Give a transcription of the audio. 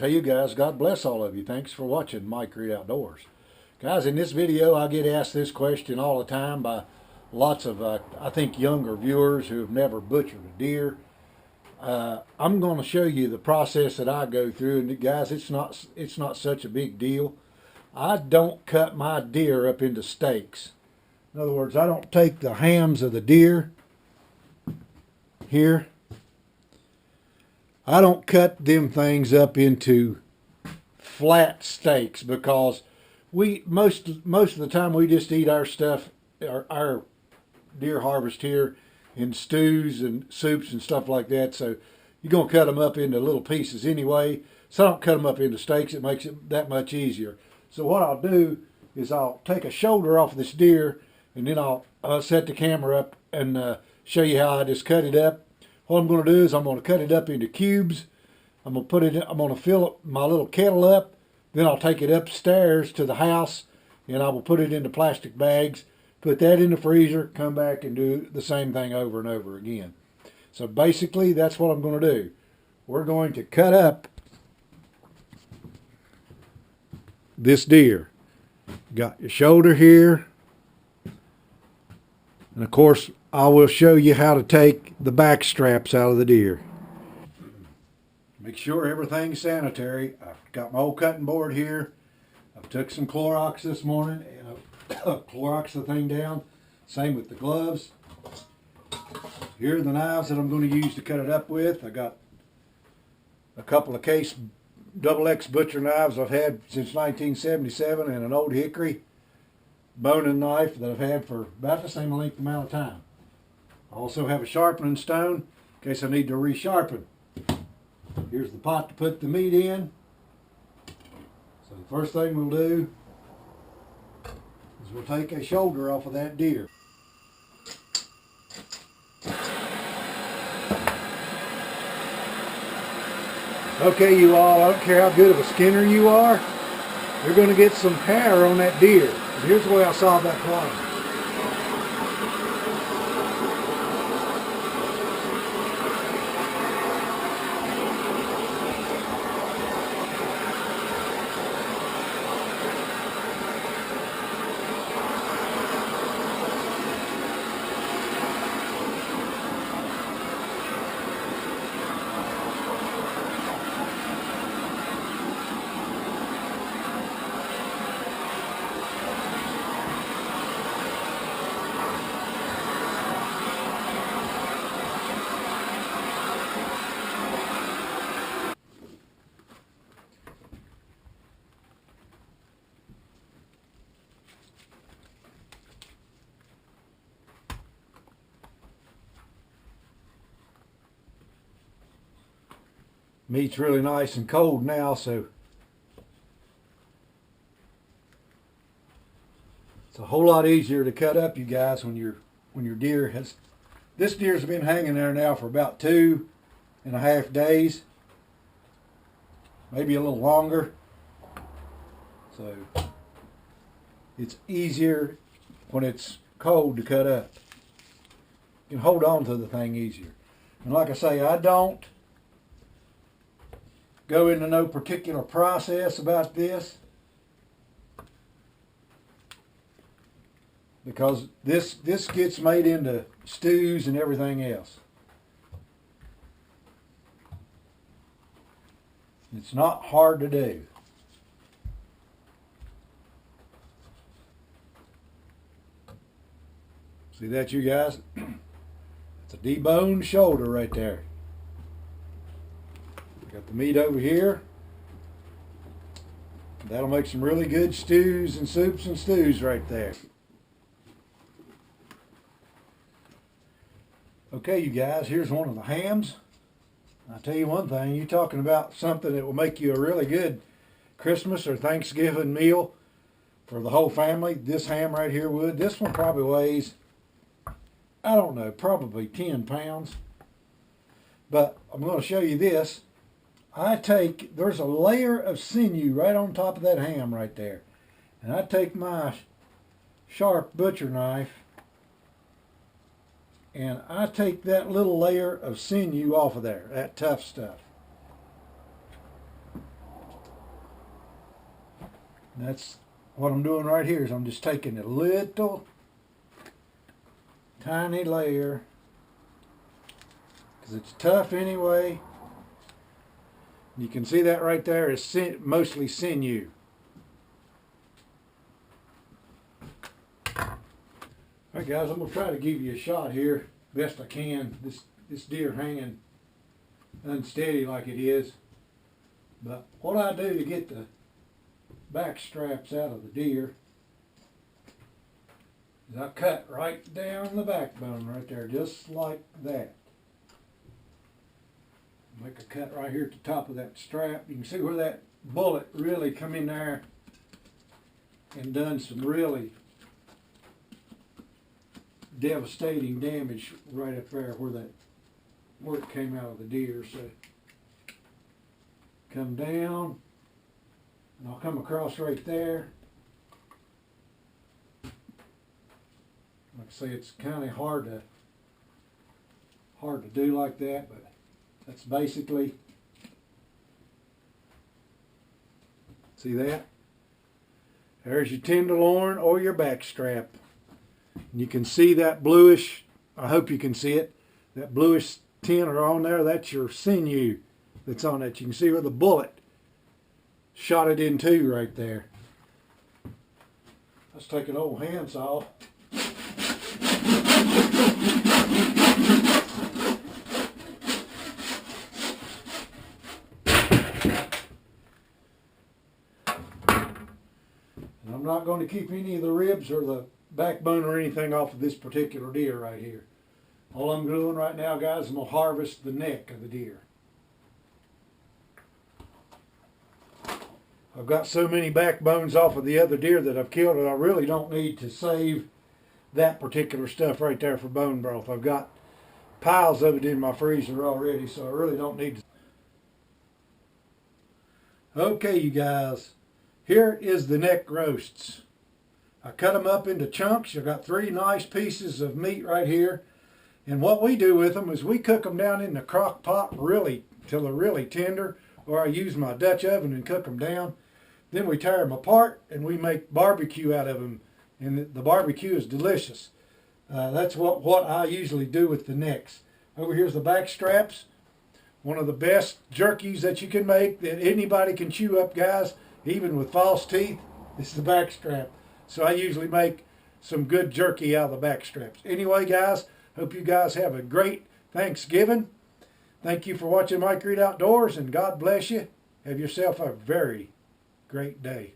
Hey you guys, God bless all of you. Thanks for watching Mike Reed Outdoors. Guys, in this video I get asked this question all the time by lots of, I think, younger viewers who have never butchered a deer. I'm going to show you the process that I go through, and guys, it's not such a big deal. I don't cut my deer up into steaks. In other words, I don't take the hams of the deer here. I don't cut them things up into flat steaks because we most of the time we just eat our stuff, our deer harvest here, in stews and soups and stuff like that. So you're gonna cut them up into little pieces anyway. So I don't cut them up into steaks. It makes it that much easier. So what I'll do is I'll take a shoulder off of this deer, and then I'll set the camera up and show you how I just cut it up. What I'm going to do is I'm going to cut it up into cubes. I'm going to fill my little kettle up. Then I'll take it upstairs to the house, and I will put it into plastic bags, put that in the freezer, come back and do the same thing over and over again. So basically that's what I'm going to do. We're going to cut up this deer. Got your shoulder here. And of course, I will show you how to take the back straps out of the deer. Make sure everything's sanitary. I've got my old cutting board here. I've took some Clorox this morning and I've Cloroxed the thing down. Same with the gloves. Here are the knives that I'm going to use to cut it up with. I got a couple of Case XX butcher knives I've had since 1977 and an old hickory boning knife that I've had for about the same length amount of time. I also have a sharpening stone in case I need to resharpen. Here's the pot to put the meat in. So the first thing we'll do is we'll take a shoulder off of that deer. Okay, you all, I don't care how good of a skinner you are, you're going to get some hair on that deer. And here's the way I solve that problem. Meat's really nice and cold now, so it's a whole lot easier to cut up, you guys, when your deer has. This deer's been hanging there now for about 2.5 days, maybe a little longer. So it's easier when it's cold to cut up. You can hold on to the thing easier. And like I say, I don't go into no particular process about this because this gets made into stews and everything else. It's not hard to do. See that, you guys? It's a deboned shoulder right there. Got the meat over here. That'll make some really good stews and soups and stews right there. Okay, you guys, here's one of the hams. I'll tell you one thing, you're talking about something that will make you a really good Christmas or Thanksgiving meal for the whole family. This ham right here would. This one probably weighs, I don't know, probably 10 pounds. But I'm going to show you this. There's a layer of sinew right on top of that ham right there. And I take my sharp butcher knife and I take that little layer of sinew off of there, that tough stuff. And that's what I'm doing right here is I'm just taking a little tiny layer because it's tough anyway. You can see that right there is mostly sinew. Alright guys, I'm going to try to give you a shot here best I can. This deer hanging unsteady like it is. But what I do to get the back straps out of the deer is I cut right down the backbone right there, just like that. Make a cut right here at the top of that strap. You can see where that bullet really come in there and done some really devastating damage right up there where it came out of the deer. So come down and I'll come across right there. Like I say, it's kind of hard to do like that, but that's basically, see that? There's your tenderloin or your back strap. And you can see that bluish, I hope you can see it, that bluish tender on there, that's your sinew that's on it. You can see where the bullet shot it into right there. Let's take an old handsaw. And I'm not going to keep any of the ribs or the backbone or anything off of this particular deer right here. All I'm doing right now, guys, I'm going to harvest the neck of the deer. I've got so many backbones off of the other deer that I've killed that I really don't need to save that particular stuff right there for bone broth. I've got piles of it in my freezer already, so I really don't need to. Okay, you guys, here is the neck roasts. I cut them up into chunks. I've got 3 nice pieces of meat right here. And what we do with them is we cook them down in the crock pot really till they're really tender, or I use my Dutch oven and cook them down. Then we tear them apart and we make barbecue out of them. And the barbecue is delicious. That's what I usually do with the necks. Over here's the back straps. One of the best jerkies that you can make that anybody can chew up, guys, even with false teeth. This is the back strap. So I usually make some good jerky out of the back straps. Anyway, guys, hope you guys have a great Thanksgiving. Thank you for watching Mike Reed Outdoors, and God bless you. Have yourself a very great day.